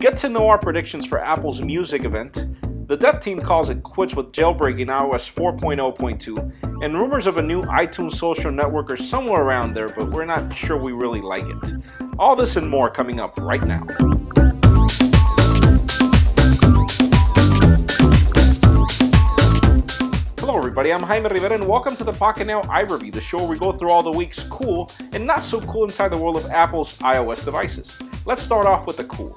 get to know our predictions for Apple's music event. The dev team calls it quits with Jailbreak in iOS 4.0.2, and rumors of a new iTunes social network are somewhere around there, but we're not sure we really like it. All this and more coming up right now. Hello everybody, I'm Jaime Rivera and welcome to the Pocketnow iReview, the show where we go through all the week's cool and not so cool inside the world of Apple's iOS devices. Let's start off with the cool.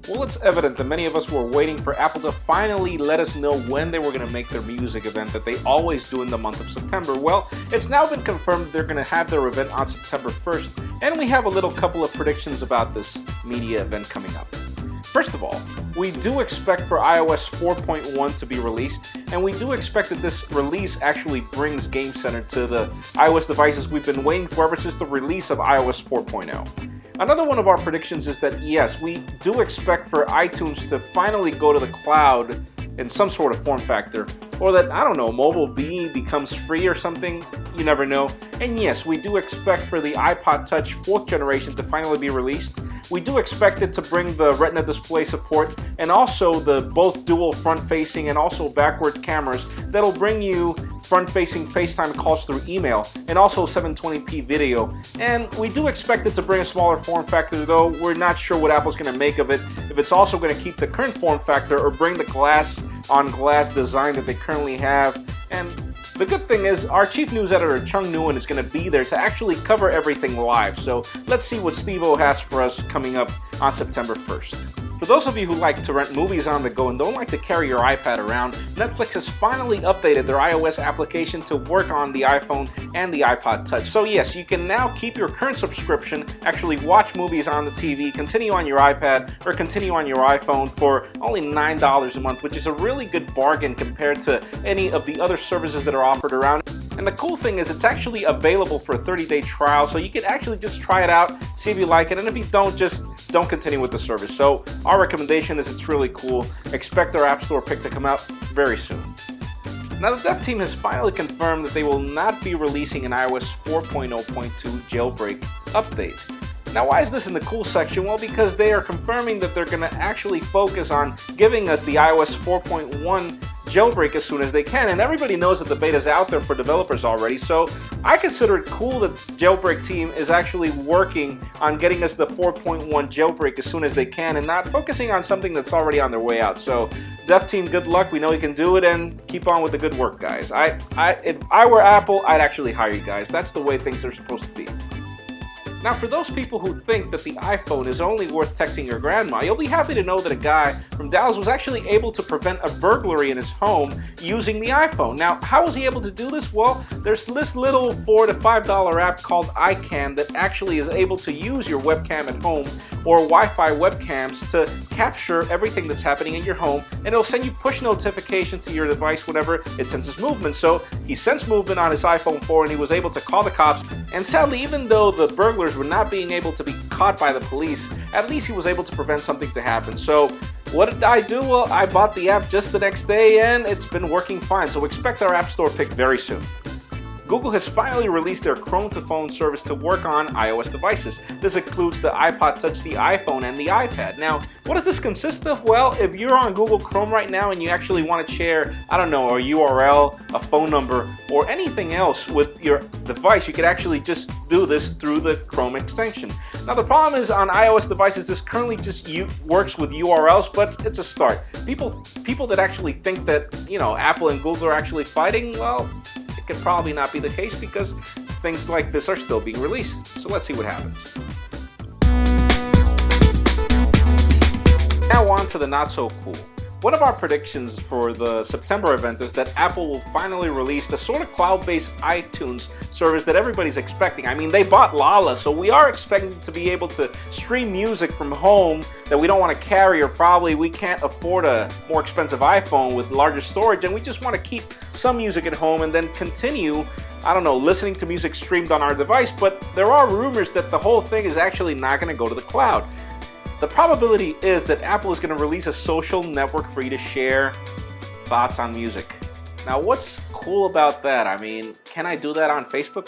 Well, it's evident that many of us were waiting for Apple to finally let us know when they were going to make their music event that they always do in the month of September. Well, it's now been confirmed they're going to have their event on September 1st, and we have a couple of predictions about this media event coming up. First of all, we do expect for iOS 4.1 to be released, and we do expect that this release actually brings Game Center to the iOS devices we've been waiting for ever since the release of iOS 4.0. Another one of our predictions is that yes, we do expect for iTunes to finally go to the cloud in some sort of form factor, or that, I don't know, Mobile B becomes free or something, you never know. And yes, we do expect for the iPod Touch 4th generation to finally be released. We do expect it to bring the Retina display support and also the both dual front-facing and also backward cameras that'll bring you front-facing FaceTime calls through email and also 720p video. And we do expect it to bring a smaller form factor, though we're not sure what Apple's going to make of it, if it's also going to keep the current form factor or bring the glass-on-glass design that they currently have. And the good thing is our chief news editor Chung Nguyen is going to be there to actually cover everything live, so let's see what Steve-O has for us coming up on September 1st. For those of you who like to rent movies on the go and don't like to carry your iPad around, Netflix has finally updated their iOS application to work on the iPhone and the iPod Touch. So yes, you can now keep your current subscription, actually watch movies on the TV, continue on your iPad, or continue on your iPhone for only $9 a month, which is a really good bargain compared to any of the other services that are offered around. And the cool thing is it's actually available for a 30-day trial, so you can actually just try it out, see if you like it, and if you don't, just don't continue with the service. So our recommendation is it's really cool. Expect their App Store pick to come out very soon. Now the dev team has finally confirmed that they will not be releasing an iOS 4.0.2 jailbreak update. Now why is this in the cool section? Well, because they are confirming that they're going to actually focus on giving us the iOS 4.1 jailbreak as soon as they can, and everybody knows that the beta is out there for developers already, so I consider it cool that the Jailbreak team is actually working on getting us the 4.1 jailbreak as soon as they can and not focusing on something that's already on their way out. So dev team, good luck. We know you can do it, and keep on with the good work, guys. If I were Apple, I'd actually hire you guys. That's the way things are supposed to be. Now, for those people who think that the iPhone is only worth texting your grandma, you'll be happy to know that a guy from Dallas was actually able to prevent a burglary in his home using the iPhone. Now, how was he able to do this? Well, there's this little $4 to $5 app called iCam that actually is able to use your webcam at home or Wi-Fi webcams to capture everything that's happening in your home, and it'll send you push notifications to your device whenever it senses movement. So he sensed movement on his iPhone 4 and he was able to call the cops. And sadly, even though the burglars were not being able to be caught by the police, at least he was able to prevent something to happen. So what did I do? Well, I bought the app just the next day and it's been working fine. So expect our App Store pick very soon. Google has finally released their Chrome to Phone service to work on iOS devices. This includes the iPod Touch, the iPhone, and the iPad. Now, what does this consist of? Well, if you're on Google Chrome right now and you actually want to share, I don't know, a URL, a phone number, or anything else with your device, you could actually just do this through the Chrome extension. Now, the problem is on iOS devices, this currently just works with URLs, but it's a start. People that actually think that, Apple and Google are actually fighting, well, it could probably not be the case because things like this are still being released. So let's see what happens. Now on to the not so cool. One of our predictions for the September event is that Apple will finally release the sort of cloud-based iTunes service that everybody's expecting. I mean, they bought Lala, so we are expecting to be able to stream music from home that we don't want to carry, or probably we can't afford a more expensive iPhone with larger storage, and we just want to keep some music at home and then continue, I don't know, listening to music streamed on our device. But there are rumors that the whole thing is actually not going to go to the cloud. The probability is that Apple is going to release a social network for you to share thoughts on music. Now, what's cool about that? I mean, can I do that on Facebook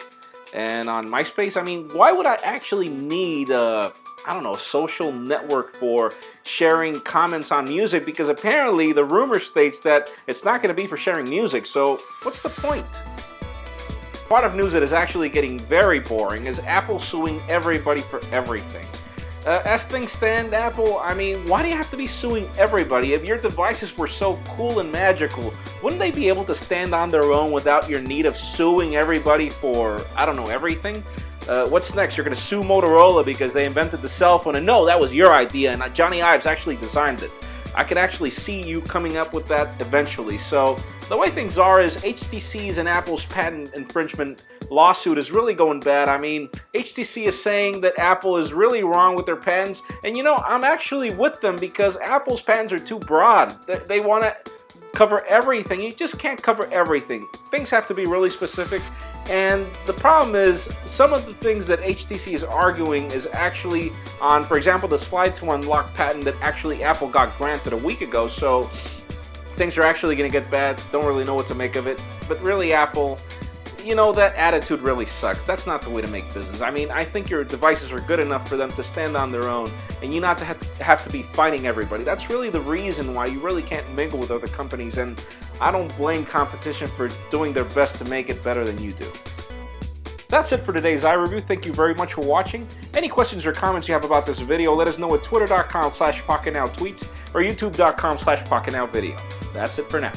and on MySpace? I mean, why would I actually need a I don't know, social network for sharing comments on music, because apparently the rumor states that it's not going to be for sharing music, so what's the point? Part of news that is actually getting very boring is Apple suing everybody for everything. As things stand, Apple, I mean, why do you have to be suing everybody? If your devices were so cool and magical, wouldn't they be able to stand on their own without your need of suing everybody for, I don't know, everything? What's next? You're going to sue Motorola because they invented the cell phone, and no, that was your idea, and Johnny Ives actually designed it. I could actually see you coming up with that eventually. So the way things are is HTC's and Apple's patent infringement lawsuit is really going bad. I mean, HTC is saying that Apple is really wrong with their patents, and you know, I'm actually with them because Apple's patents are too broad. They want to cover everything. You just can't cover everything. Things have to be really specific, and the problem is some of the things that HTC is arguing is actually on, for example, the slide to unlock patent that actually Apple got granted a week ago, so things are actually going to get bad. Don't really know what to make of it, but really, Apple, you know, that attitude really sucks. That's not the way to make business. I mean, I think your devices are good enough for them to stand on their own, and you not to have to be fighting everybody. That's really the reason why you really can't mingle with other companies, and I don't blame competition for doing their best to make it better than you do. That's it for today's iReview. Thank you very much for watching. Any questions or comments you have about this video, let us know at twitter.com/PocketNowTweets or youtube.com/PocketNowVideo. That's it for now.